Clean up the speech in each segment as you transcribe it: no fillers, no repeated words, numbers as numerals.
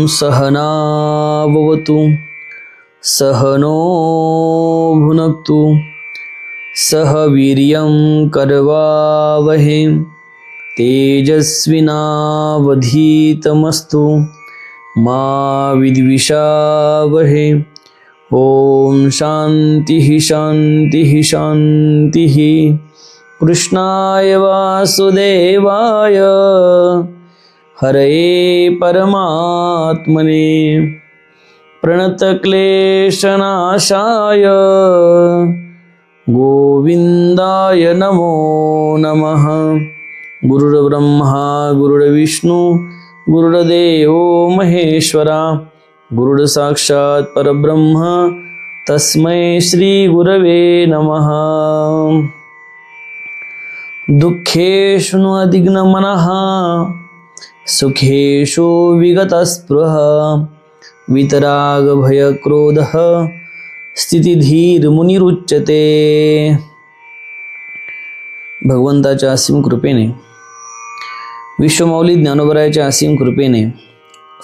सहना भवतु सहनो भुनक्तु सह वीर्यं करवावहै तेजस्विनावधीतमस्तु मा विद्विषावहै। ओम शांति शांति शांति। कृष्णाय वासुदेवाय हरये परमात्मने प्रणतक्लेशनाशाय गोविंदाय नमो नमः। गुरुर्ब्रह्मा गुरुर्विष्णु गुरुर्देवो महेश्वरा गुरुर्साक्षात् परब्रह्म तस्मै श्री गुरवे नमः। दुःखेषु अनुद्विग्नमनः सुखेषु विगतस्पृहः वितरागभयक्रोधः स्थितिधीर्मुनिरुच्यते। भगवंताच्या असीम कृपेने, विश्वमाऊली ज्ञानोबरायाच्या असीम कृपेने,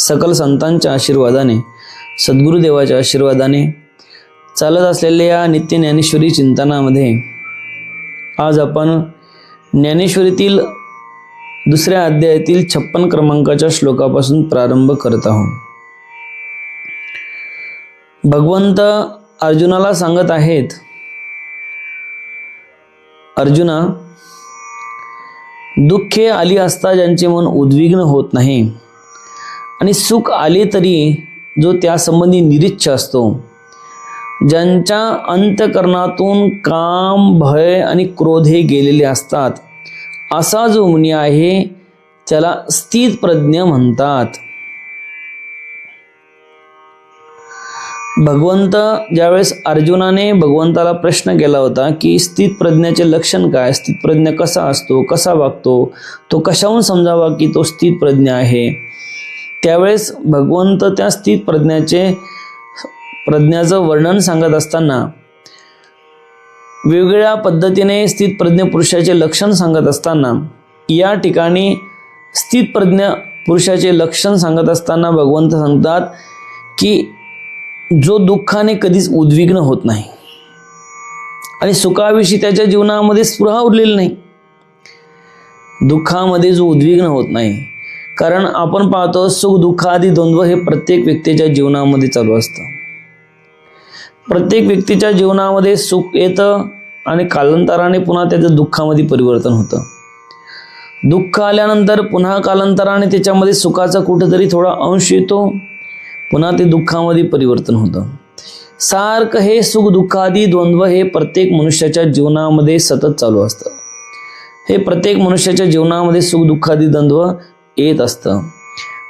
सकल संतांच्या आशीर्वादाने, सद्गुरुदेवाच्या आशीर्वादाने चालत असलेल्या या नित्य ज्ञानेश्वरी चिंतनामध्ये आज आपण ज्ञानेश्वरीतील दुसऱ्या अध्यायातील 56 क्रमांकाच्या श्लोकापासून प्रारंभ करत आहोत। भगवंत अर्जुनाला सांगत आहेत, अर्जुना, दुःखे आली असता ज्यांचे मन उद्विग्न होत नाही आणि सुख आले तरी जो त्यासंबंधी निरीच्छ असतो, ज्यांच्या अंतःकरणातून काम, भय आणि क्रोध हे गेलेले असतात, असा जो मुनी आहे त्याला स्थितप्रज्ञ म्हणतात। भगवंत ज्यावेळेस अर्जुनाने भगवंताला प्रश्न केला होता की स्थितप्रज्ञाचे लक्षण काय, स्थितप्रज्ञ कसा असतो, कसा वागतो, तो कशाहून समजावा की तो स्थितप्रज्ञ आहे, त्यावेळेस भगवंत त्या प्रज्ञाचं वर्णन सांगत असताना वेगवेगळ्या पद्धतीने स्थितप्रज्ञ पुरुषाचे लक्षण सांगत असताना, या ठिकाणी स्थितप्रज्ञ पुरुषाचे लक्षण सांगत असताना भगवंत सांगतात की जो दुःखाने कधीच उद्विग्न होत नाही आणि सुखाविषयी त्याच्या जीवनामध्ये स्पृहा उरलेली नाही, दुःखामध्ये जो उद्विग्न होत नाही। कारण आपण पाहतो सुख दुःख आदी द्वंद्व हे प्रत्येक व्यक्तीच्या जीवनामध्ये चालू असतं। प्रत्येक व्यक्तीच्या जीवनामध्ये सुख येतं आणि कालांतराने पुन्हा त्याचं दुःखामध्ये परिवर्तन होतं। दुःख आल्यानंतर पुन्हा कालांतराने त्याच्यामध्ये सुखाचा कुठेतरी थोडा अंश येतो, पुन्हा ते दुःखामध्ये परिवर्तन होतं। सारखं हे सुख दुःखादी द्वंद्व हे प्रत्येक मनुष्याच्या जीवनामध्ये सतत चालू असतं। हे प्रत्येक मनुष्याच्या जीवनामध्ये सुख दुःखादी द्वंद्व येत असतं।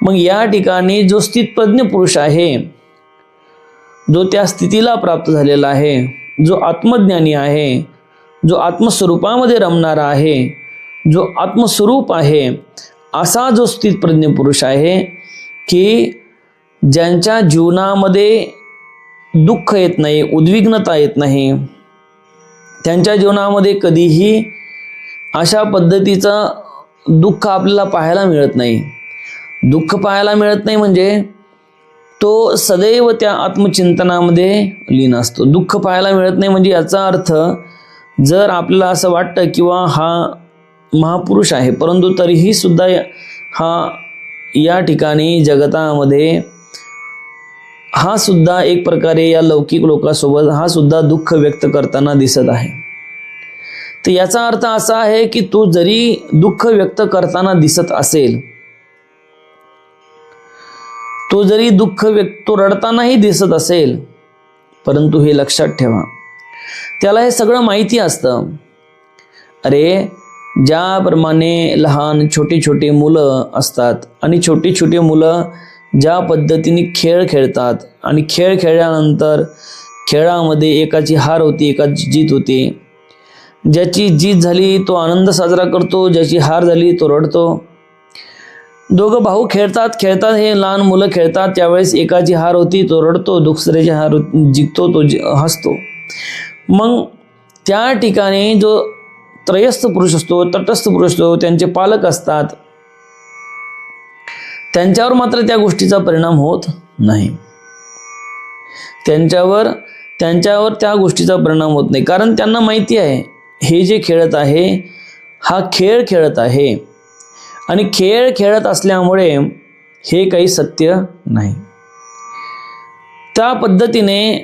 मग या ठिकाणी जो स्थितप्रज्ञ पुरुष आहे, जो त्या स्थितीला प्राप्त झालेला आहे, जो आत्मज्ञानी आहे, जो आत्मस्वरूपामध्ये रमणारा आहे, जो आत्मस्वरूप आहे, असा जो स्थितप्रज्ञ पुरुष आहे की ज्यांच्या जीवनामध्ये दुःख येत नाही, उद्विग्नता येत नाही, त्यांच्या जीवनामध्ये कधीही अशा पद्धतीचं दुःख आपल्याला पाहायला मिळत नाही। दुःख पाहायला मिळत नाही म्हणजे तो सदैव त्या आत्मचिंतनामध्ये लीन असतो। दुःख पाहायला मिळत नाही म्हणजे याचा अर्थ, जर आपल्याला असं वाटतं किंवा हा महापुरुष आहे परंतु तरीही सुद्धा हा या ठिकाणी जगतामध्ये हा सुद्धा एक प्रकारे या लौकिक लोकांसोबत हा सुद्धा दुःख व्यक्त करताना दिसत आहे, तर याचा अर्थ असा आहे की तो जरी दुःख व्यक्त करताना दिसत असेल, तो जरी दुःख तो रडतानाही दिसत असेल, परंतु हे लक्षात ठेवा, त्याला हे सगळं माहिती असतं। अरे, ज्याप्रमाणे लहान छोटी छोटी मुलं असतात आणि छोटी छोटी मुलं ज्या पद्धतीने खेळ खेळतात आणि खेळ खेळल्यानंतर खेळामध्ये एकाची हार होती, एकाची जीत होती, ज्याची जीत झाली तो आनंद साजरा करतो, ज्याची हार झाली तो रडतो। दोघं भाऊ खेळतात हे लहान मुलं खेळतात, त्यावेळेस एकाची हार होती तो रडतो, दुसऱ्याची हार जिंकतो तो हसतो। मग त्या ठिकाणी जो त्रयस्थ पुरुष असतो, तटस्थ पुरुष असतो, त्यांचे पालक असतात, त्यांच्यावर मात्र त्या गोष्टीचा परिणाम होत नाही. त्यांच्यावर त्या गोष्टीचा परिणाम होत नाही, कारण त्यांना माहिती आहे हे जे खेळत आहे हा खेळ खेळत आहे आणि खेळ खेळत असल्यामुळे हे काही सत्य नाही. त्या पद्धतीने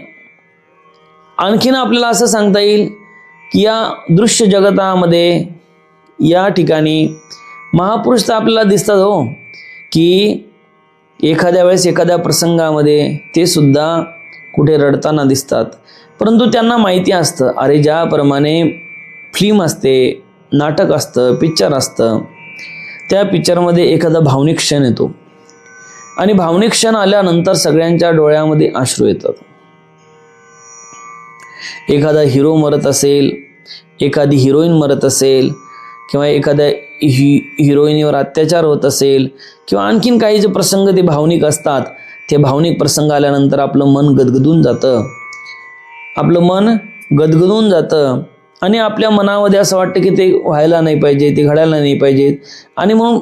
आणखीन आपल्याला असं सांगता येईल की या दृश्य जगतामध्ये या ठिकाणी महापुरुष तर आपल्याला दिसतात हो, की एखाद्या वेळेस एखाद्या प्रसंगामध्ये ते सुद्धा कुठे रडताना दिसतात, परंतु त्यांना माहिती असतं अरे ज्याप्रमाणे फिल्म असते, नाटक असतं, पिक्चर असतं, त्या पिक्चरमध्ये एखादा भावनिक क्षण येतो आणि भावनिक क्षण आल्यानंतर सगळ्यांच्या डोळ्यामध्ये अश्रू येतात. एखादा हिरो मरत असेल, एखादी हिरोईन मरत असेल, किंवा एखाद्या हिरोईनीवर अत्याचार होत असेल, किंवा आणखीन काही जे प्रसंग ते भावनिक असतात, ते भावनिक प्रसंग आल्यानंतर आपलं मन गदगदून जातं आणि आपल्या मनामध्ये असं वाटतं की ते व्हायला नाही पाहिजे, ते घडायला नाही पाहिजे, आणि म्हणून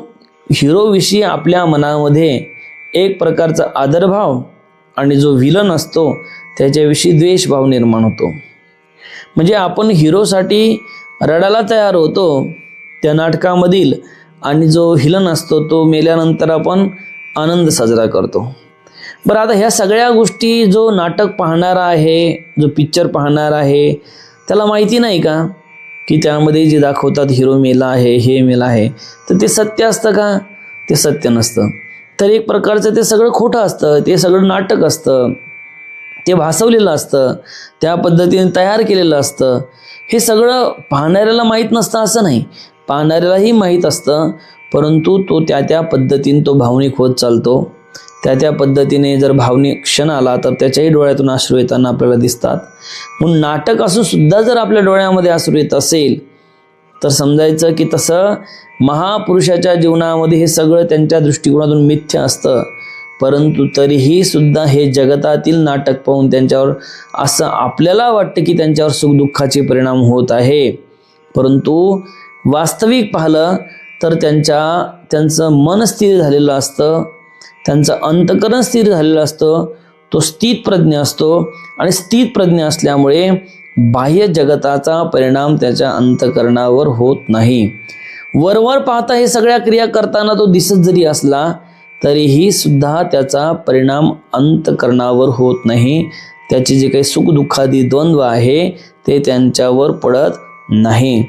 हिरोविषयी आपल्या मनामध्ये एक प्रकारचा आदरभाव आणि जो विलन असतो त्याच्याविषयी द्वेषभाव निर्माण होतो. म्हणजे आपण हिरोसाठी रडायला तयार होतो त्या नाटकामधील, आणि जो व्हिलन असतो तो मेल्यानंतर आपण आनंद साजरा करतो. बरं, आता ह्या सगळ्या गोष्टी जो नाटक पाहणारा आहे, जो पिक्चर पाहणारा आहे, त्याला माहिती नाही का की त्यामध्ये जे दाखवतात हिरो मेला आहे, हे मेला आहे, तर ते सत्य असतं का? ते सत्य नसतं. तर एक प्रकारचं ते सगळं खोटं असतं, ते सगळं नाटक असतं, ते भासवलेलं असतं, त्या पद्धतीने तयार केलेलं असतं. हे सगळं पाहणाऱ्याला माहीत नसतं असं नाही, पाहणाऱ्यालाही माहीत असतं, परंतु तो त्या पद्धतीने तो भावनिक होत चालतो. त्या पद्धतीने जर भावनिक क्षण आला तर त्याच्याही डोळ्यातून अश्रू येताना आपल्याला दिसतात. म्हणून नाटक असून सुद्धा जर आपल्या डोळ्यामध्ये अश्रू येत असेल तर समजायचं की तसं महापुरुषाच्या जीवनामध्ये हे सगळं त्यांच्या दृष्टिकोनातून मिथ्या असतं, परंतु तरीही सुद्धा हे जगतातील नाटक पाहून त्यांच्यावर असं आपल्याला वाटतं की त्यांच्यावर सुखदुःखाचे परिणाम होत आहे, परंतु वास्तविक पाहिलं तर त्यांचं मन स्थिर झालेलं असतं, त्यांचं अंतकरण स्थिर झालेलं असतं, तो स्थितप्रज्ञ असतो, आणि स्थितप्रज्ञ असल्यामुळे बाह्य जगताचा परिणाम त्याच्या अंतकरणावर होत नाही. वरवर पाहता हे सगळ्या क्रिया करताना तो दिसत जरी असला तरीही सुद्धा त्याचा परिणाम अंतकरणावर होत नाही. त्याचे जे काही सुखदुःखादी द्वंद्व आहे ते त्यांच्यावर पडत नाही.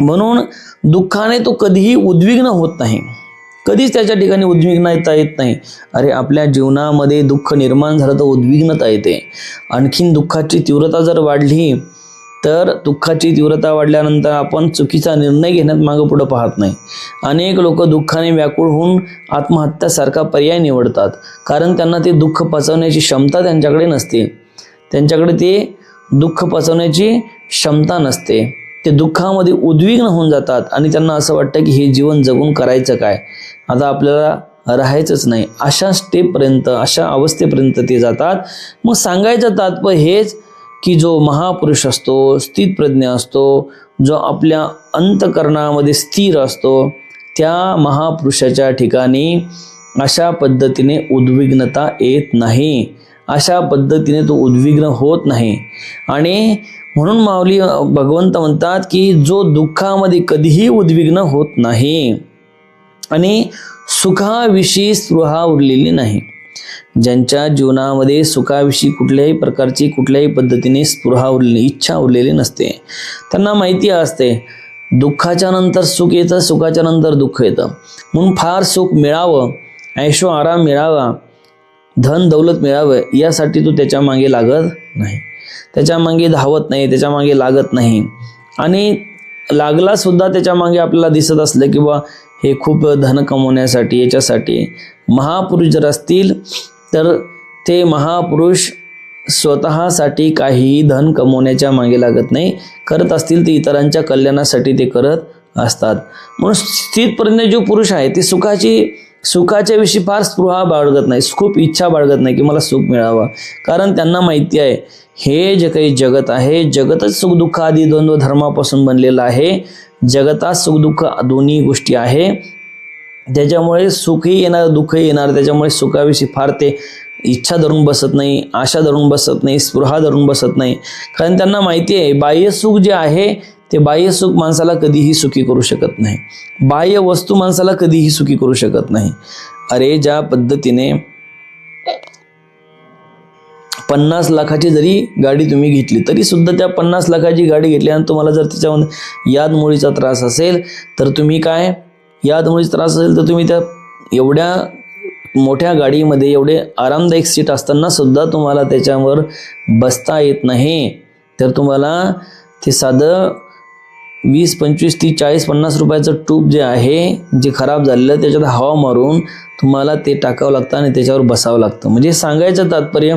म्हणून दुःखाने तो कधीही उद्विग्न होत नाही, कधीच त्याच्या ठिकाणी उद्विग्नता येत नाही. अरे आपल्या जीवनामध्ये दुःख निर्माण झालं तर उद्विग्नता येते. आणखीन दुःखाची तीव्रता जर वाढली तर दुःखाची तीव्रता वाढल्यानंतर आपण चुकीचा निर्णय घेण्यात मागं पुढं पाहत नाही. अनेक लोक दुःखाने व्याकुळ होऊन आत्महत्यासारखा पर्याय निवडतात, कारण त्यांना ते दुःख पचवण्याची क्षमता त्यांच्याकडे नसते. त्यांच्याकडे ते दुःख पचवण्याची क्षमता नसते. ते दुःखामध्ये उद्विग्न होऊन जातात आणि त्यांना असं वाटतं की हे जीवन जगून करायचं काय, आता आपल्याला राहायचंच नाही, अशा स्टेपपर्यंत, अशा अवस्थेपर्यंत ते जातात. मग सांगायचं तात्पर्य हेच की जो महापुरुष असतो, स्थितप्रज्ञ असतो, जो आपल्या अंतकरणामध्ये स्थिर असतो, त्या महापुरुषाच्या ठिकाणी अशा पद्धतीने उद्विग्नता येत नाही, अशा पद्धतीने तो उद्विग्न होत नाही. आणि म्हणून माऊली भगवंत म्हणतात की जो दुःखामध्ये कधीही उद्विग्न होत नाही आणि सुखाविषयी स्पृहा उरलेली नाही. ज्यांच्या जीवनामध्ये सुखाविषयी कुठल्याही प्रकारची, कुठल्याही पद्धतीने स्पृहा उरलेली, इच्छा उरलेली नसते, त्यांना माहिती असते दुःखाच्या नंतर सुख येतं, सुखाच्या नंतर दुःख येतं. म्हणून फार सुख मिळावं, ऐशो आराम मिळावा, धन दौलत मिळावं यासाठी तो त्याच्या मागे लागत नाही, त्याच्या मागे धावत नाही, त्याच्या मागे लागत नाही. आणि लागला सुद्धा त्याच्या मागे आपल्याला दिसत असलं की बा हे खूप धन कमवण्यासाठी, याच्यासाठी. महापुरुष जर असतील तर ते महापुरुष स्वतःसाठी काहीही धन कमवण्याच्या मागे लागत नाही, करत असतील ते इतरांच्या कल्याणासाठी ते करत असतात. म्हणून स्थितप्रज्ञ जो पुरुष आहे ते सुखाच्या विषयी फार स्पृहा बाळगत नाही, खूप इच्छा बाळगत नाही की मला सुख मिळावं, कारण त्यांना माहिती आहे हे जे काही जगत आहे, जगतच सुखदुःख आदी द्वंद्व धर्मापासून बनलेलं आहे. जगतात सुखदुःख दोन्ही गोष्टी आहे, त्याच्यामुळे सुखही येणार दुःखही येणार. त्याच्यामुळे सुखाविषयी फार ते इच्छा धरून बसत नाही, आशा धरून बसत नाही, स्पृहा धरून बसत नाही. कारण त्यांना माहिती आहे बाह्य सुख जे आहे ते बाह्य सुख माणसाला कधीही सुखी करू शकत नाही. बाह्य वस्तू माणसाला कधीही सुखी करू शकत नाही. अरे ज्या पद्धतीने 50 लाखाची जरी गाडी तुम्ही घेतली तरी सुद्धा त्या 50 लाखाची गाडी घेतली आणि तुम्हाला जर त्याच्यामध्ये यादमुळीचा त्रास असेल तर तुम्ही काय, यादमुळीचा त्रास असेल तर तुम्ही त्या एवढ्या मोठ्या गाडीमध्ये एवढे आरामदायक सीट असताना सुद्धा तुम्हाला त्याच्यावर बसता येत नाही, तर तुम्हाला ते साधं 20, 25, 30, 40, 50 रुपयाचं ट्यूब जे आहे जे खराब झालेलं त्याच्यात हवा मारून तुम्हाला ते टाकावं लागतं आणि त्याच्यावर बसावं लागतं. म्हणजे सांगायचं तात्पर्य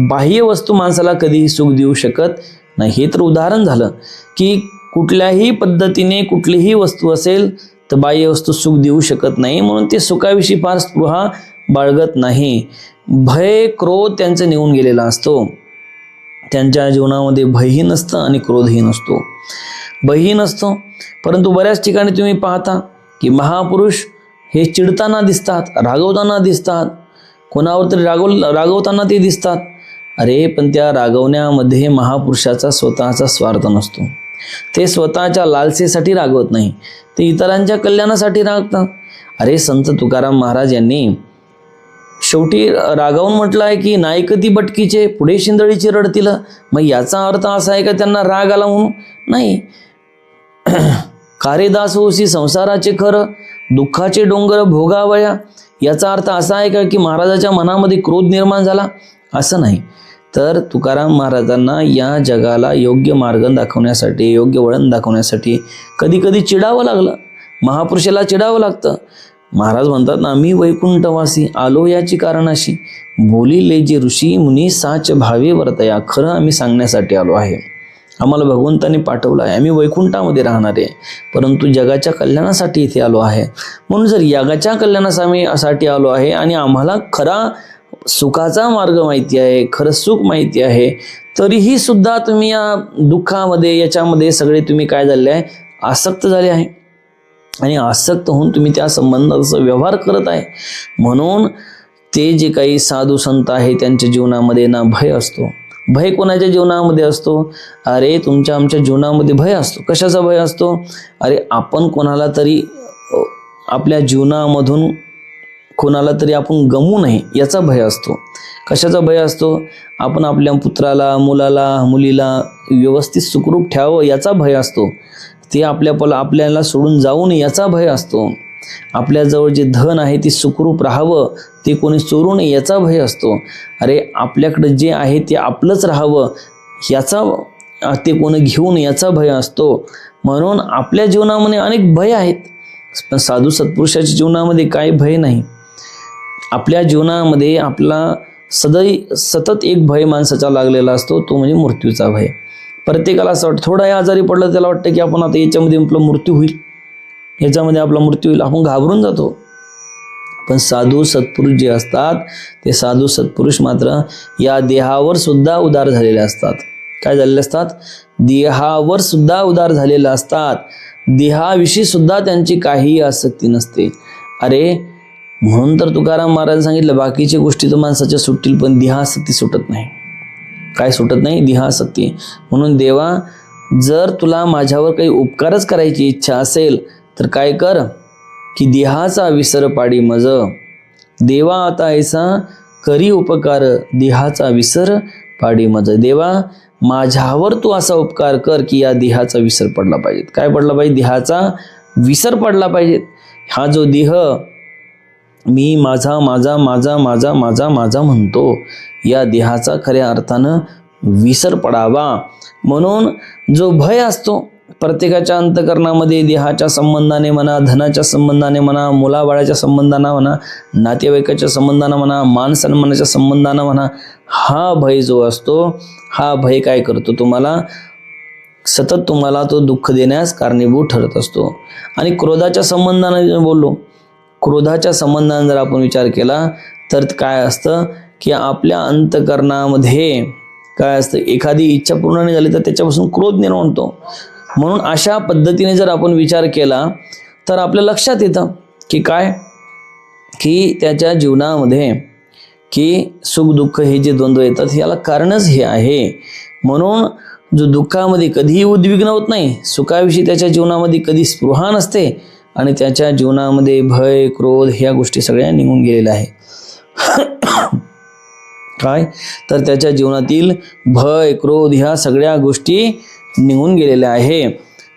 बाह्य वस्तू माणसाला कधीही सुख देऊ शकत नाही. हे तर उदाहरण झालं की कुठल्याही पद्धतीने कुठलीही वस्तू असेल तर बाह्य वस्तू सुख देऊ शकत नाही, म्हणून ते सुखाविषयी फार स्पृहा बाळगत नाही. भय क्रोध त्यांचं निघून गेलेला असतो. त्यांच्या जीवनामध्ये भयही नसतं आणि क्रोधही नसतो, भयही नसतो. परंतु बऱ्याच ठिकाणी तुम्ही पाहता की महापुरुष हे चिडताना दिसतात, रागवताना दिसतात, कोणावर तरी रागवताना ते दिसतात. अरे पण त्या रागवण्यामध्ये महापुरुषाचा स्वतःचा स्वार्थ नसतो. ते स्वतःच्या लालसेसाठी रागवत नाही, ते इतरांच्या कल्याणासाठी रागतात. अरे संत तुकाराम महाराज यांनी शेवटी रागावून म्हटलं आहे की नायकती बटकीचे पुढे शिंदळीची रडतील. मग याचा अर्थ असा आहे का त्यांना राग आला म्हणून? नाही. कारेदास होसी संसाराचे खरं, दुःखाचे डोंगर भोगावया. याचा अर्थ असा आहे का की महाराजाच्या मनामध्ये क्रोध निर्माण झाला? असं नाही. तर तुकाराम महाराजांना या जगाला योग्य मार्ग दाखवण्यासाठी, योग्य वळण दाखवण्यासाठी कधी कधी चिडावं लागलं. महापुरुषाला चिडावं लागतं. महाराज म्हणतात ना, मी वैकुंठवासी आलो याची कारणाशी, बोलिले जे ऋषी मुनी साच भावे वर्तया. खरं आम्ही सांगण्यासाठी आलो आहे, आम्हाला भगवंतांनी पाठवलं आहे, आम्ही वैकुंठामध्ये राहणार आहे, परंतु जगाच्या कल्याणासाठी इथे आलो आहे. म्हणून जर जगाच्या कल्याणासाठी आलो आहे आणि आम्हाला खरा सुखाचा मार्ग माहिती आहे, खरं सुख माहिती आहे, तरीही सुद्धा तुम्ही या दुःखामध्ये याच्यामध्ये सगळे तुम्ही काय झाले आहे, आसक्त झाले आहे. आणि आसक्त होऊन तुम्ही त्या संबंधाचा व्यवहार करत आहे. म्हणून ते जे काही साधू संत आहे त्यांच्या जीवनामध्ये ना भय असतो. भय कोणाच्या जीवनामध्ये असतो? अरे तुमच्या आमच्या जीवनामध्ये भय असतो. कशाचा भय असतो? अरे आपण कोणाला तरी आपल्या जीवनामधून कोणाला तरी आपण गमवू नये याचा भय असतो. कशाचा भय असतो? आपण आपल्या पुत्राला, मुलाला, मुलीला व्यवस्थित सुखरूप ठेवावं याचा भय असतो. ते आपल्याला सोडून जाऊ नये याचा भय असतो. आपल्याजवळ जे धन आहे ते सुखरूप राहावं, ते कोणी चोरू नये याचा भय असतो. अरे आपल्याकडे जे आहे ते आपलंच राहावं याचा, ते कोणी घेऊ नये याचा भय असतो. म्हणून आपल्या जीवनामध्ये अनेक भय आहेत, पण साधू सत्पुरुषाच्या जीवनामध्ये काही भय नाही. आपल्या जीवनामध्ये आपला सतत एक भय माणसाचा लागलेला असतो, तो म्हणजे मृत्यूचा भय. प्रत्येकाला असं वाटतं, थोडाही आजारी पडलं त्याला वाटतं की आपण आता याच्यामध्ये आपला मृत्यू होईल, याच्यामध्ये आपला मृत्यू होईल, आपण घाबरून जातो. पण साधू सत्पुरुष जे असतात ते साधू सत्पुरुष मात्र या देहावर सुद्धा उदार झालेले असतात. काय झालेले असतात? देहावर सुद्धा उदार झालेले असतात. देहाविषयी सुद्धा त्यांची काही आसक्ती नसते. अरे म्हणून तर तुकाराम महाराज सांगितलं, बाकीच्या गोष्टी तर माणसाच्या सुटतील पण देहासक्ती सुटत नाही. काय सुटत नाही? देहासक्ती. म्हणून देवा, जर तुला माझ्यावर काही उपकारच करायची इच्छा असेल तर काय कर की देहाचा विसर पाडी मज. देवा आता ऐसा करी उपकार, देहाचा विसर पाडी मज. देवा माझ्यावर तू असा उपकार कर की या देहाचा विसर पडला पाहिजे. काय पडला पाहिजे? देहाचा विसर पडला पाहिजे. हा जो देह मी माझा माझा माझा माझा माझा माझा म्हणतो, या देहाचा खऱ्या अर्थानं विसर पडावा. म्हणून जो भय असतो प्रत्येकाच्या अंतकरणामध्ये, देहाच्या संबंधाने म्हणा, धनाच्या संबंधाने म्हणा, मुलाबाळाच्या संबंधाने म्हणा, नातेवाईकाच्या संबंधाने म्हणा, मान सन्मानाच्या संबंधाने म्हणा, हा भय जो असतो, हा भय काय करतो? सतत तुम्हाला तो दुःख देण्यास कारणीभूत ठरत असतो. आणि क्रोधाच्या संबंधाने बोललो, क्रोधाच्या संबंधाने जर आपण विचार केला तर काय असतं की आपल्या अंतकरणामध्ये काय असतं, एखादी इच्छा पूर्ण नाही झाली तर त्याच्यापासून क्रोध निर्माण होतो. म्हणून अशा पद्धतीने जर आपण विचार केला तर आपल्या लक्षात येतं की काय, की त्याच्या जीवनामध्ये की सुख दुःख हे जे द्वंद्व येतात याला कारणच हे आहे. म्हणून जो दुःखामध्ये कधीही उद्विग्न होत नाही, सुखाविषयी त्याच्या जीवनामध्ये कधी स्पृहा नसते आणि त्याच्या जीवनामध्ये भय क्रोध ह्या गोष्टी सगळ्या निघून गेलेल्या आहे. काय तर त्याच्या जीवनातील भय क्रोध ह्या सगळ्या गोष्टी निघून गेलेल्या आहे.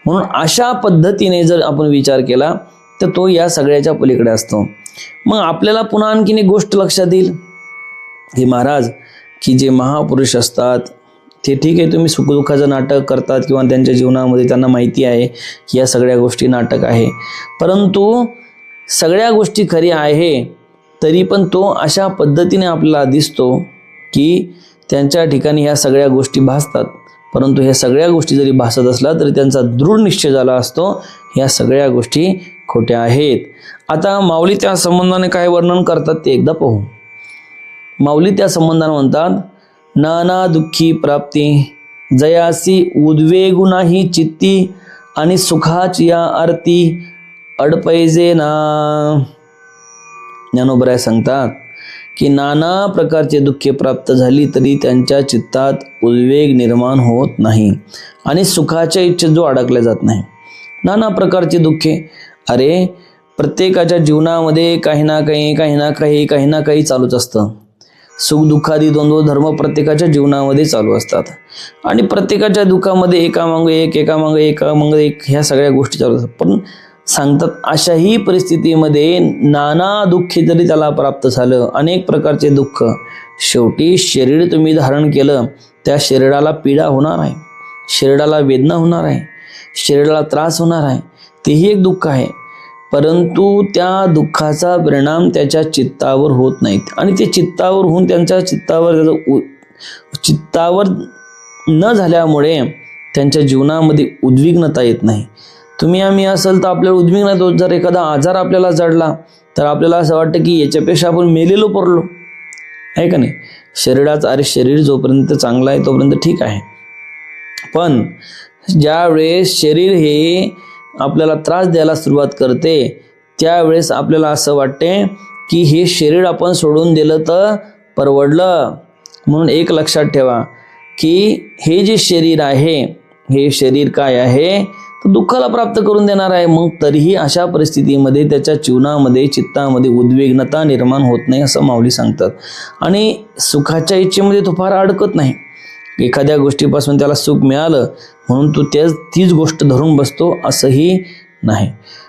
म्हणून अशा पद्धतीने जर आपण विचार केला तर तो या सगळ्याच्या पलीकडे असतो. मग आपल्याला पुन्हा आणखीन एक गोष्ट लक्षात येईल की महाराज की जे महापुरुष असतात ते ठीक आहे, तुम्ही सुखदुःखाचं नाटक करतात किंवा त्यांच्या जीवनामध्ये त्यांना माहिती आहे की या सगळ्या गोष्टी नाटक आहे, परंतु सगळ्या गोष्टी खरी आहे तरी पण तो अशा पद्धतीने आपल्याला दिसतो की त्यांच्या ठिकाणी ह्या सगळ्या गोष्टी भासतात, परंतु ह्या सगळ्या गोष्टी जरी भासत असला तरी त्यांचा दृढ निश्चय झाला असतो ह्या सगळ्या गोष्टी खोट्या आहेत. आता माऊली त्या संबंधाने काय वर्णन करतात ते एकदा पाहू. माऊली त्या संबंधाने म्हणतात, नाना दुःखी प्राप्ती जयासी उद्वेगु नाही चित्ती आणि सुखाची या आरती अडपैजे ना. ज्ञानोबराय सांगतात की नाना प्रकारचे दुःखे प्राप्त झाली तरी त्यांच्या चित्तात उद्वेग निर्माण होत नाही आणि सुखाच्या इच्छेत जो अडकल्या जात नाही. नाना प्रकारचे दुःखे, अरे प्रत्येकाच्या जीवनामध्ये काही ना काही चालूच असतं. सुख दुःखादी द्वंद्व धर्म प्रत्येकाच्या जीवनामध्ये चालू असतात आणि प्रत्येकाच्या दुःखामध्ये एकामागे एक ह्या सगळ्या गोष्टी चालू असतात. पण सांगतात अशाही परिस्थितीमध्ये नाना दुःखे जरी त्याला प्राप्त झालं, अनेक प्रकारचे दुःख, शेवटी शरीर तुम्ही धारण केलं, त्या शरीराला पीडा होणार आहे, शरीराला वेदना होणार आहे, शरीराला त्रास होणार आहे, तेही एक दुःख आहे. परंतु त्या दुःखाचा परिणाम त्याच्या चित्तावर होत नाहीत आणि ते चित्तावर होऊन त्यांच्या चित्तावर न झाल्यामुळे त्यांच्या जीवनामध्ये उद्विग्नता येत नाही. तुम्ही आम्ही असेल तर आपल्याला उद्विग्नता होत. जर एखादा आजार आपल्याला जडला तर आपल्याला असं वाटतं की याच्यापेक्षा आपण मेलेलो पडलो आहे का नाही. शरीराचं, अरे शरीर जोपर्यंत चांगला आहे तोपर्यंत ठीक आहे, पण ज्यावेळेस शरीर हे आपल्याला त्रास द्यायला सुरुवात करते त्यावेळेस आपल्याला असं वाटते की हे शरीर आपण सोडून दिलं तर परवडलं. म्हणून एक लक्षात ठेवा की हे जे शरीर आहे हे शरीर काय आहे तर दुःखाला प्राप्त करून देणार आहे. मग तरीही अशा परिस्थितीमध्ये त्याच्या जीवनामध्ये चित्तामध्ये उद्विग्नता निर्माण होत नाही असं माऊली सांगतात. आणि सुखाच्या इच्छेमध्ये तो फार अडकत नाही. एखाद्या गोष्टीपासून त्याला सुख मिळालं म्हणून तो तीच गोष्ट धरून बसतो असंही नाही.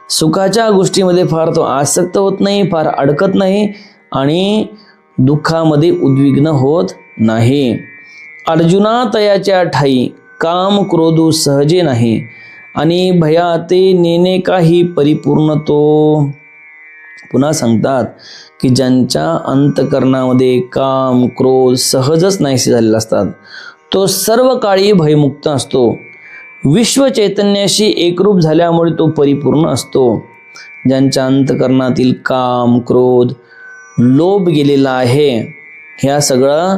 सुखाच्या गोष्टीमध्ये फार तो आसक्त होत नाही, फार अडकत नाही आणि दुःखामध्ये उद्विग्न होत नाही. अर्जुना तयाच्या ठाई काम क्रोधू सहजे नाही आणि भयाते नेणे काही परिपूर्ण तो. पुन्हा सांगतात की ज्यांच्या अंतकरणामध्ये काम क्रोध सहजच नाहीसे झालेले असतात तो सर्व काळी भयमुक्त असतो. विश्व चैतन्याशी एकरूप झाल्यामुळे तो परिपूर्ण असतो. ज्यांच्या अंतकरणातील काम क्रोध लोभ गेलेला आहे ह्या सगळं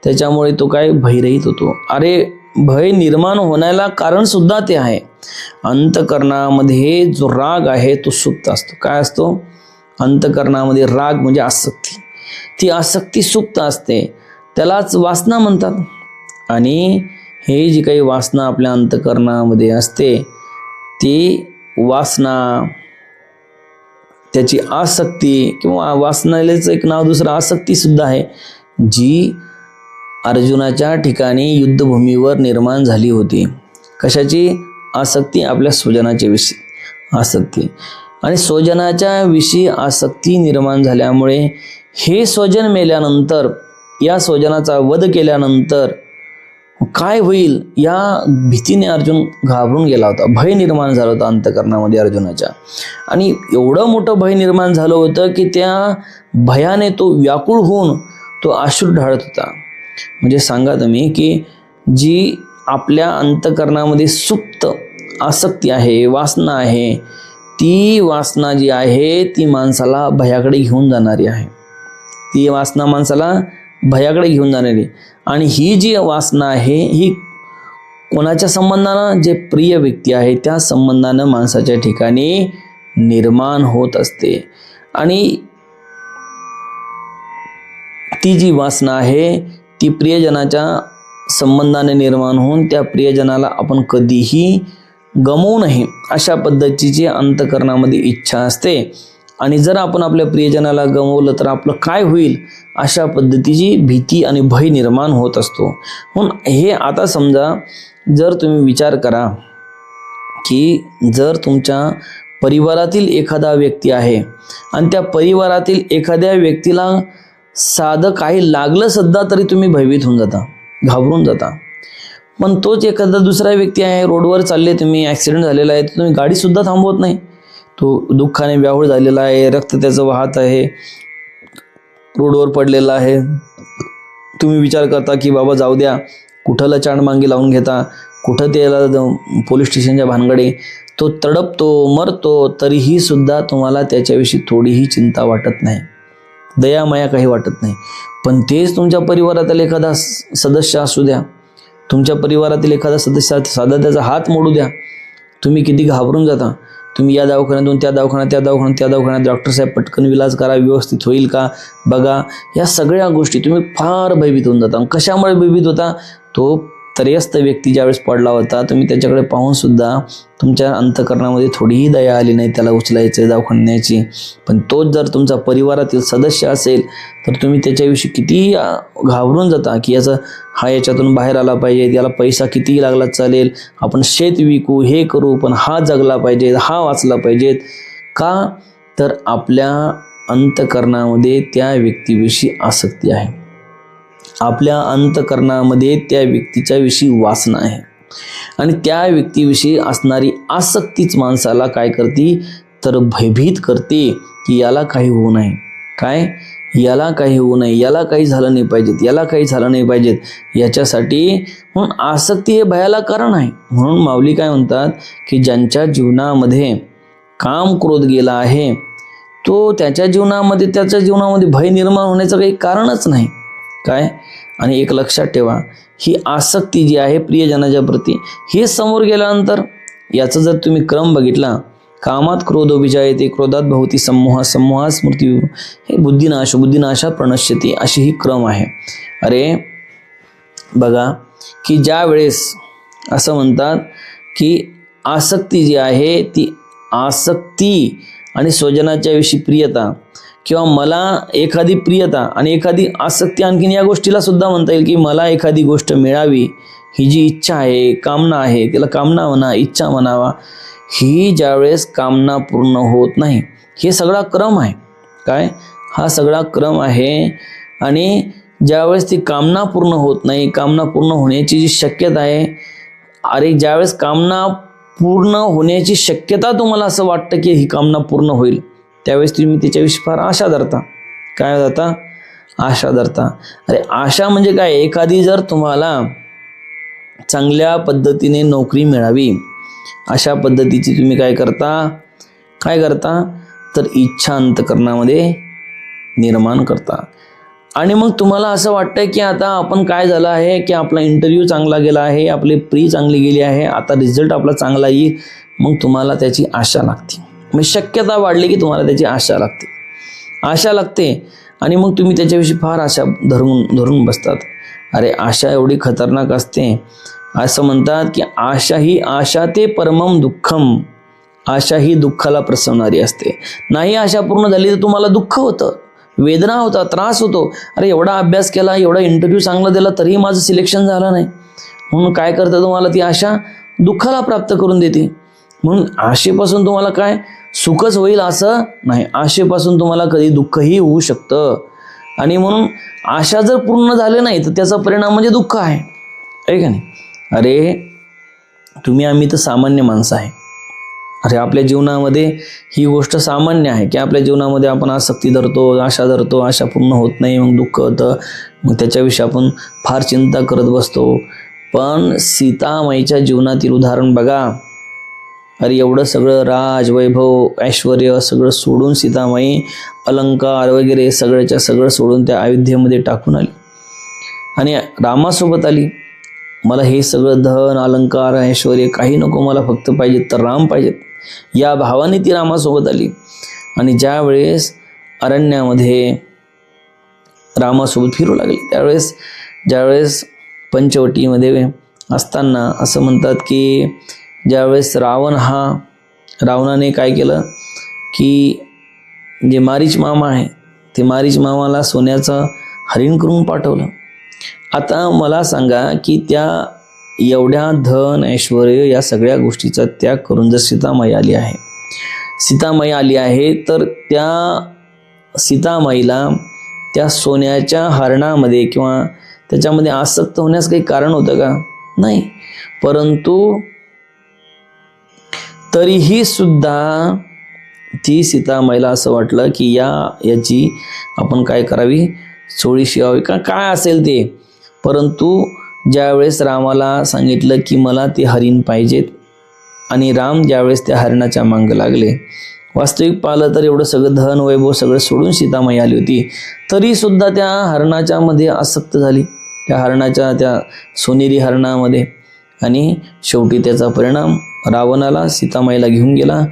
त्याच्यामुळे तो काय भयरहित होतो. अरे भय निर्माण होण्याला कारण सुद्धा ते आहे. अंतकरणामध्ये जो राग आहे तो सुप्त असतो. काय असतो अंतकरणामध्ये? राग म्हणजे आसक्ती. ती आसक्ती सुप्त असते, त्यालाच वासना म्हणतात. आणि हे जी काही वासना आपल्या अंतकरणामध्ये असते ती वासना, त्याची आसक्ती किंवा वासनालेच एक नाव दुसरं आसक्ती सुद्धा आहे, जी अर्जुनाच्या ठिकाणी युद्धभूमीवर निर्माण झाली होती. कशाची आसक्ती? आपल्या स्वजनाच्या विषयी आसक्ती. आणि स्वजनाच्या विषयी आसक्ती निर्माण झाल्यामुळे हे स्वजन मेल्यानंतर, या स्वजनाचा वध केल्यानंतर काय होईल या भीतीने अर्जुन घाबरून गेला होता. भय निर्माण झालं होतं अंतकरणामध्ये अर्जुनाच्या. आणि एवढं मोठं भय निर्माण झालं होतं की त्या भयाने तो व्याकुळ होऊन तो अश्रू ढाळत होता. म्हणजे सांगा तुम्ही की जी आपल्या अंतकरणामध्ये सुप्त आसक्ती आहे, वासना आहे, ती वासना जी आहे ती माणसाला भयाकडे घेऊन जाणारी आहे. ती वासना माणसाला भयाकडे घेऊन जाणारी. आणि ही जी वासना आहे ही कोणाच्या संबंधानं? जे प्रिय व्यक्ती आहे त्या संबंधानं माणसाच्या ठिकाणी निर्माण होत असते. आणि ती जी वासना आहे ती प्रियजनाच्या संबंधाने निर्माण होऊन त्या प्रियजनाला आपण कधीही गमवू नये अशा पद्धतीची अंतःकरणामध्ये इच्छा असते. आणि जर आपण आपल्या प्रियजनाला गमवलं तर आपलं काय होईल अशा पद्धतीची भीती आणि भय निर्माण होत असतो. म्हणून हे आता समजा, जर तुम्ही विचार करा की जर तुमच्या परिवारातील एखादा व्यक्ती आहे आणि त्या परिवारातील एखाद्या व्यक्तीला साधं काही लागलं सुद्धा तरी तुम्ही भयभीत होऊन जाता, घाबरून जाता. पण तोच एखादा दुसरा व्यक्ती आहे, रोडवर चालले तुम्ही, ॲक्सिडेंट झालेला आहे, तुम्ही गाडीसुद्धा थांबवत नाही, तो दुःखाने व्याहुळ झालेला आहे, रक्त त्याचं वाहत आहे, रोडवर पडलेला आहे. तुम्ही विचार करता की बाबा जाऊ द्या, कुठलं चांडमांगी लावून घेता, कुठं त्याला पोलीस स्टेशनच्या भानगडे, तो तडपतो मरतो तरीही सुद्धा तुम्हाला त्याच्याविषयी थोडीही चिंता वाटत नाही, दयामाया काही वाटत नाही. पण तेच तुमच्या परिवारातील एखादा सदस्य असू द्या, तुमच्या परिवारातील एखादा सदस्य साधा त्याचा हात मोडू द्या, तुम्ही किती घाबरून जाता. तुम्ही या दवाखान्यातून त्या दवाखान्यात डॉक्टर साहेब पटकन इलाज करा, व्यवस्थित होईल का बघा. या सगळ्या गोष्टी तुम्ही फार भयभीत होऊन जाता. कशामुळे भयभीत होता? तो त्रयस्थ व्यक्ती ज्यावेळेस पडला होता, तुम्ही त्याच्याकडे पाहून सुद्धा तुमच्या अंतःकरणामध्ये थोडीही दया आली नाही त्याला उचलायचं, दवाखान्यात न्यायची. पण तोच जर तुमचा परिवारातील सदस्य असेल तर तुम्ही त्याच्याविषयी किती घाबरून जाता की हा याच्यातून बाहेर आला पाहिजे, याला पैसा कितीही लागला चालेल, आपण शेत विकू, हे करू, पण हा जगला पाहिजे, हा वाचला पाहिजेत. का तर आपल्या अंतःकरणामध्ये त्या व्यक्तीविषयी आसक्ती आहे, आपल्या अंतःकरणामध्ये त्या व्यक्तीच्या विषयी वासना आहे. आणि त्या व्यक्तीविषयी असणारी आसक्तीच माणसाला काय करते तर भयभीत करते की याला काही होऊ नये, याला काही होऊ नये, याला काही झालं नाही पाहिजेत, याला काही झालं नाही पाहिजेत, याच्यासाठी. म्हणून आसक्ती हे भयाला कारण आहे. म्हणून माऊली काय म्हणतात की ज्यांच्या जीवनामध्ये काम क्रोध गेला आहे तो त्याच्या जीवनामध्ये भय निर्माण होण्याचं काही कारणच नाही. आणि एक लक्षात ठेवा, ही आसक्ती जी आहे प्रियजनाच्या प्रती, हे समोर गेल्यानंतर याचा जर तुम्ही क्रम बघितला, कामात क्रोधो विजायते, क्रोधात भवती सम्मोह, सम्मोहात स्मृती, हे बुद्धिनाशा प्रणश्यती, अशी ही क्रम आहे. अरे बघा की ज्या वेळेस असं म्हणतात की आसक्ती जी आहे ती आसक्ती आणि स्वजनाच्या विषयी प्रियता किंवा मला एखादी प्रियता आणि एखादी आसक्ती, आणखीन या गोष्टीला सुद्धा म्हणता येईल की मला एखादी गोष्ट मिळावी ही जी इच्छा आहे, कामना आहे, तिला कामना म्हणा, इच्छा म्हणावा, ही ज्यावेळेस कामना पूर्ण होत नाही, हे सगळा क्रम आहे. हा सगळा क्रम आहे. आणि ज्यावेळेस ती कामना पूर्ण होत नाही, कामना पूर्ण होण्याची जी शक्यता आहे, अरे ज्यावेळेस कामना पूर्ण होण्याची शक्यता तुम्हाला असं वाटतं की ही कामना पूर्ण होईल, त्यावेळेस तुम्ही त्याच्याविषयी फार आशा धरता. आशा धरता. अरे आशा म्हणजे काय? एखादी जर तुम्हाला चांगल्या पद्धतीने नोकरी मिळावी अशा पद्धतीची तुम्ही काय करता तर इच्छा अंतःकरणामध्ये निर्माण करता. आणि मग तुम्हाला असं वाटतं की आता आपण काय झालं आहे की आपला इंटरव्ह्यू चांगला गेला आहे, आपली प्री चांगली गेली आहे, आता रिझल्ट आपला चांगला येईल. मग तुम्हाला त्याची आशा लागते, मग शक्यता वाढली की तुम्हाला त्याची आशा लागते. आणि मग तुम्ही त्याच्याविषयी फार आशा धरून बसतात. अरे आशा एवढी खतरनाक असते. असं म्हणतात की आशा ते परमम दुःखम, आशा ही दुःखाला प्रसवणारी असते. नाही आशा पूर्ण झाली तर तुम्हाला दुःख होतं, वेदना होता, त्रास होतो. अरे एवढा अभ्यास केला, एवढा इंटरव्ह्यू चांगला दिला तरीही माझं सिलेक्शन झालं नाही. म्हणून काय करतं, तुम्हाला ती आशा दुःखाला प्राप्त करून देते. म्हणून आशेपासून तुम्हाला काय सुखच होईल असं नाही, आशेपासून तुम्हाला कधी दुःखही होऊ शकतं. आणि म्हणून आशा जर पूर्ण झाले नाही तर त्याचा परिणाम म्हणजे दुःख आहे का नाही? अरे आम्ही तर सामान्य माणसं आहे. अरे आपल्या जीवनामध्ये ही गोष्ट सामान्य आहे की आपल्या जीवनामध्ये आपण आसक्ती धरतो, आशा पूर्ण होत नाही, मग दुःख होतं, मग त्याच्याविषयी आपण फार चिंता करत बसतो. पण सीतामाईच्या जीवनातील उदाहरण बघा. अरे एवढं सगळं राज, वैभव, ऐश्वर्य सगळं सोडून सीतामाई अलंकार वगैरे सगळं सोडून त्या अयोध्येमध्ये टाकून आली आणि रामासोबत आली. मला हे सगळं धन, अलंकार, ऐश्वर्य काही नको, मला फक्त पाहिजेत तर राम पाहिजेत. या भावाने ती रामासोबत आली. आणि ज्या वेळेस अरण्यामध्ये रामासोबत फिरू लागली, त्यावेळेस ज्यावेळेस पंचवटीमध्ये असताना असं म्हणतात की ज्यावेळेस रावणाने काय केलं की जे मारीच मामा आहे ते मारीच मामाला सोन्याचं हरिण करून पाठवलं. आता मला सांगा की त्या एवढ्या धन ऐश्वर्य या सगळ्या गोष्टीचा त्याग करून जर सीतामाई आली आहे तर त्या सीतामाईला त्या सोन्याच्या हरणामध्ये किंवा त्याच्यामध्ये आसक्त होण्यास काही कारण होतं का? नाही. परंतु तरीही सुद्धा ती सीतामाईला असं वाटलं की याची आपण काय करावी, चोळी शिवावी का काय असेल ते. परंतु ज्यावेळेस रामाला सांगितलं की मला ते हरिण पाहिजेत आणि राम ज्यावेळेस त्या हरिणाच्या मागं लागले, वास्तविक पाहिलं तर एवढं सगळं धन वैभव सगळं सोडून सीतामाई आली होती, तरी सुद्धा त्या हरणाच्या मध्ये आसक्त झाली, त्या हरणाच्या त्या सोनेरी हरणामध्ये. आणि शेवटी त्याचा परिणाम रावणाला सीतामाईला घेऊन गेला.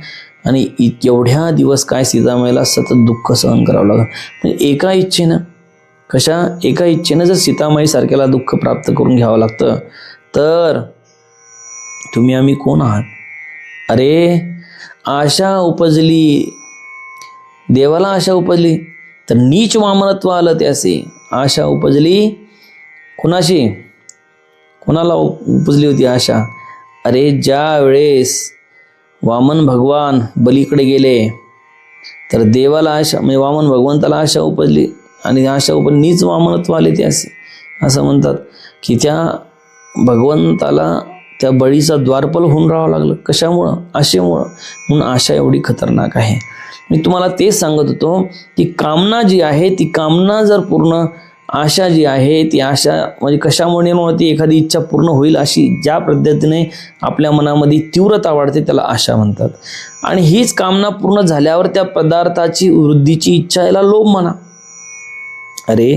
आणि एवढ्या दिवस काय सीतामाईला सतत दुःख सहन करावं लागलं. पण एका इच्छेनं जर सीतामाई सारख्याला दुःख प्राप्त करून घ्यावं लागतं तर तुम्ही आम्ही कोण आहात? अरे आशा उपजली, देवाला आशा उपजली तर नीच वामनत्व आलं त्यासे. आशा उपजली कोणाला उपजली होती आशा? अरे ज्या वेळेस वामन भगवान बलीकडे गेले तर देवाला आशा म्हणजे वामन भगवंताला आशा उपजली आणि आशा नीच वामनत्व आले ते असं म्हणतात की त्या भगवंताला त्या बळीचा द्वारपाल होऊन राहावं लागलं. कशामुळं? आशेमुळं. म्हणून आशा एवढी खतरनाक आहे. मी तुम्हाला तेच सांगत होतो की कामना जी आहे ती कामना जर पूर्ण, आशा जी आहे ती आशा म्हणजे कशामुळे ती एखादी इच्छा पूर्ण होईल अशी ज्या पद्धतीने आपल्या मनामध्ये तीव्रता वाढते त्याला आशा म्हणतात. आणि हीच कामना पूर्ण झाल्यावर त्या पदार्थाची वृद्धीची इच्छा याला लोभ म्हणा. अरे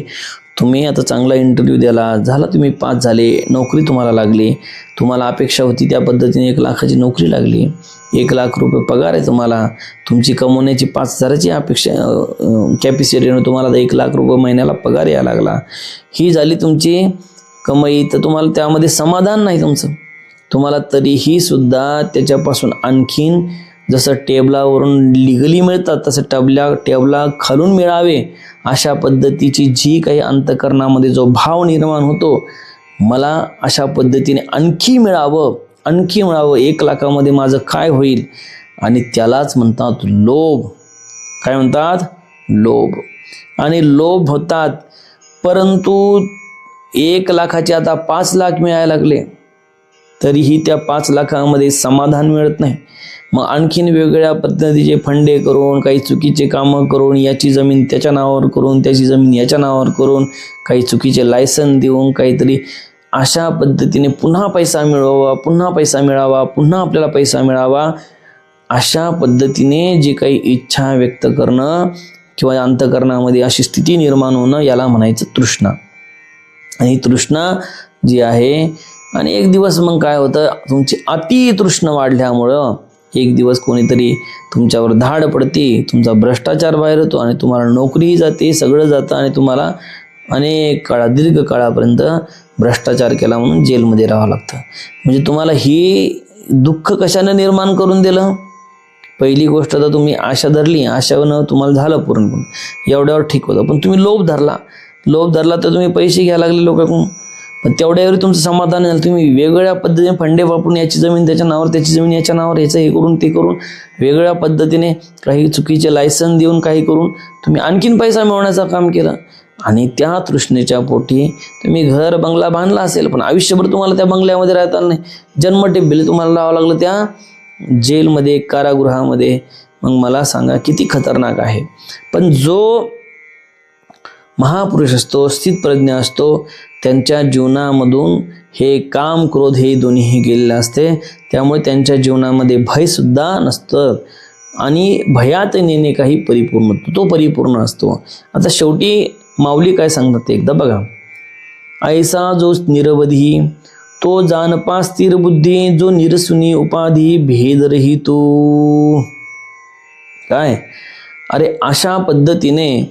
तुम्ही आता चांगला इंटरव्ह्यू द्याला झाला, तुम्ही पास झाले, नोकरी तुम्हाला लागली, तुम्हाला अपेक्षा होती त्या पद्धतीने 1 लाखाची नोकरी लागली, 1 लाख रुपये पगार आहे तुम्हाला, तुमची कमवण्याची 5,000ची अपेक्षा कॅपॅसिटीने तुम्हाला 1 लाख रुपये महिन्याला पगार यायला लागला, ही झाली तुमची कमाई. तर तुम्हाला त्यामध्ये समाधान नाही तुम्हाला तरीही सुद्धा त्याच्यापासून आणखीन जसं टेबलावरून लिगली मिळतात तसं टेबला खालून मिळावे अशा पद्धतीची जी काही अंतःकरणामध्ये जो भाव निर्माण होतो, मला अशा पद्धतीने आणखी मिळावं 1 लाखामध्ये माझं काय होईल, आणि त्यालाच म्हणतात लोभ. काय म्हणतात? लोभ. आणि लोभ होतात. परंतु 1 लाखाचे आता 5 लाख मिळायला लागले तरीही त्या 5 लाखामध्ये समाधान मिळत नाही. मग आणखीन वेगवेगळ्या पद्धतीचे फंडे करून, काही चुकीचे कामं करून, याची जमीन त्याच्या नावावर करून, त्याची जमीन याच्या नावावर करून, काही चुकीचे लायसन देऊन काहीतरी अशा पद्धतीने पुन्हा पैसा मिळवावा, पुन्हा आपल्याला पैसा मिळावा, अशा पद्धतीने जी काही इच्छा व्यक्त करणं किंवा अंतःकरणामध्ये अशी स्थिती निर्माण होणं याला म्हणायचं तृष्णा. आणि तृष्णा जी आहे, आणि एक दिवस मग काय होतं, तुमची अति तृष्णा वाढल्यामुळं एक दिवस कोणीतरी तुमच्यावर धाड पडते, तुमचा भ्रष्टाचार बाहेर होतो आणि तुम्हाला नोकरीही जाते, सगळं जातं आणि तुम्हाला दीर्घ काळापर्यंत भ्रष्टाचार केला म्हणून जेलमध्ये राहावं लागतं. म्हणजे तुम्हाला ही दुःख कशानं निर्माण करून दिलं? पहिली गोष्ट तर तुम्ही आशा धरली, आशानं तुम्हाला झालं पूर्ण, एवढ्यावर ठीक होतं. पण तुम्ही लोभ धरला तर तुम्ही पैसे घ्यायला लागले लोकांकडून, पण तेवढ्यावर तुमचं समाधान झालं. तुम्ही वेगवेगळ्या पद्धतीने फंडे वापरून याची जमीन त्याच्या नावावर, त्याची जमीन याच्या नावावर, याचं हे करून ते करून, वेगवेगळ्या पद्धतीने काही चुकीचे लायसन देऊन काही करून तुम्ही आणखीन पैसा मिळवण्याचं काम केलं. आणि त्या तृष्णेच्या पोटी तुम्ही घर बंगला बांधला असेल, पण आयुष्यभर तुम्हाला त्या बंगल्यामध्ये राहता आलं नाही, जन्मठेप बिल तुम्हाला लावावं लागलं त्या जेलमध्ये, कारागृहामध्ये. मग मला सांगा किती खतरनाक आहे. पण जो महापुरुष असतो, स्थितप्रज्ञ असतो, त्यांच्या जीवनामधून हे काम क्रोध हे दोन्हीही गेलेले असते. त्यामुळे त्यांच्या जीवनामध्ये भयसुद्धा नसतं आणि भयात नेणे काही परिपूर्ण, तो परिपूर्ण असतो. आता शेवटी माऊली काय सांगतात ते एकदा बघा. ऐसा जो निरवधी तो जाणपा स्थिर बुद्धी जो निरसुनी उपाधी भेद रहितो. काय अरे अशा पद्धतीने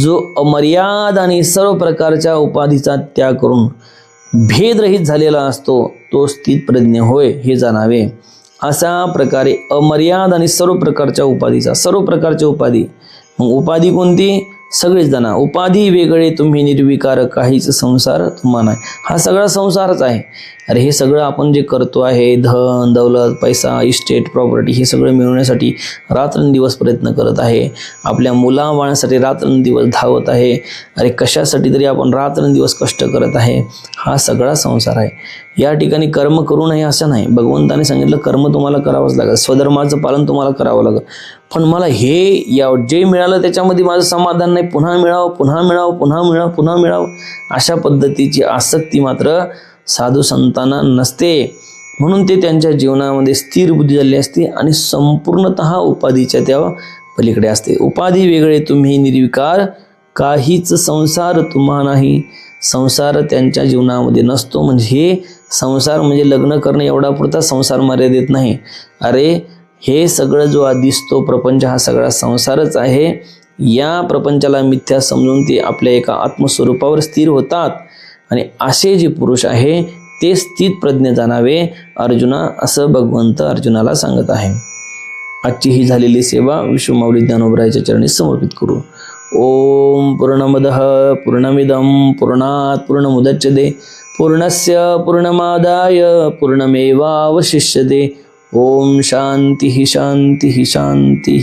जो अमर्याद आणि सर्व प्रकारच्या उपाधीचा त्याग करून भेदरहित झालेला असतो तो स्थित प्रज्ञ होय हे जाणावे. अशा प्रकारे अमर्याद आणि सर्व प्रकारच्या उपाधी. मग उपाधी कोणती? सगळेच जाणा. उपाधी वेगळे तुम्ही निर्विकार काहीच संसार तुम्हा नाही. हा सगळा संसारच आहे. अरे हे सगळं आपण जे करतो आहे, धन दौलत पैसा इस्टेट प्रॉपर्टी हे सगळं मिळवण्यासाठी रात्रंदिवस प्रयत्न करत आहे. आपल्या मुलाबाळांसाठी रात्रंदिवस धावत आहे. अरे कशासाठी तरी आपण रात्रंदिवस कष्ट करत आहे. हा सगळा संसार आहे. या ठिकाणी कर्म करू नये असं नाही. भगवंताने सांगितलं कर्म तुम्हाला करावंच लागेल, स्वधर्माचं पालन तुम्हाला करावं लागेल. पण मला जे मिळालं त्याच्यामध्ये माझं समाधान नाही. पुन्हा मिळावं अशा पद्धतीची आसक्ती मात्र साधू संतांना नसते. म्हणून ते त्यांच्या जीवनामध्ये स्थिर बुद्धी झाली असते आणि संपूर्णतः उपाधीच्या त्या पलीकडे असते. उपाधी वेगळे तुम्ही निर्विकार काहीच संसार तुम्हा नाही. संसार त्यांच्या जीवनामध्ये नसतो. म्हणजे हे संसार म्हणजे लग्न करणं एवढा पुरता संसार मर्यादित नाही. अरे हे सगळं जो दिसतो प्रपंच हा सगळा संसारच आहे. या प्रपंचाला मिथ्या समजून ते आपल्या एका आत्मस्वरूपावर स्थिर होतात. आणि असे जे पुरुष आहे ते स्थित प्रज्ञ जाणावे अर्जुना असं भगवंत अर्जुनाला सांगत आहे. आजची ही झालेली सेवा विश्वमाऊली ज्ञानोबरायाच्या चरणी समर्पित करू. ओम पूर्णमदः पूर्णमिदं पूर्णात् पूर्णमुदच्यते पूर्णस्य पूर्णमादाय पूर्णमेवावशिष्यते. ओम शांती शांती शांती.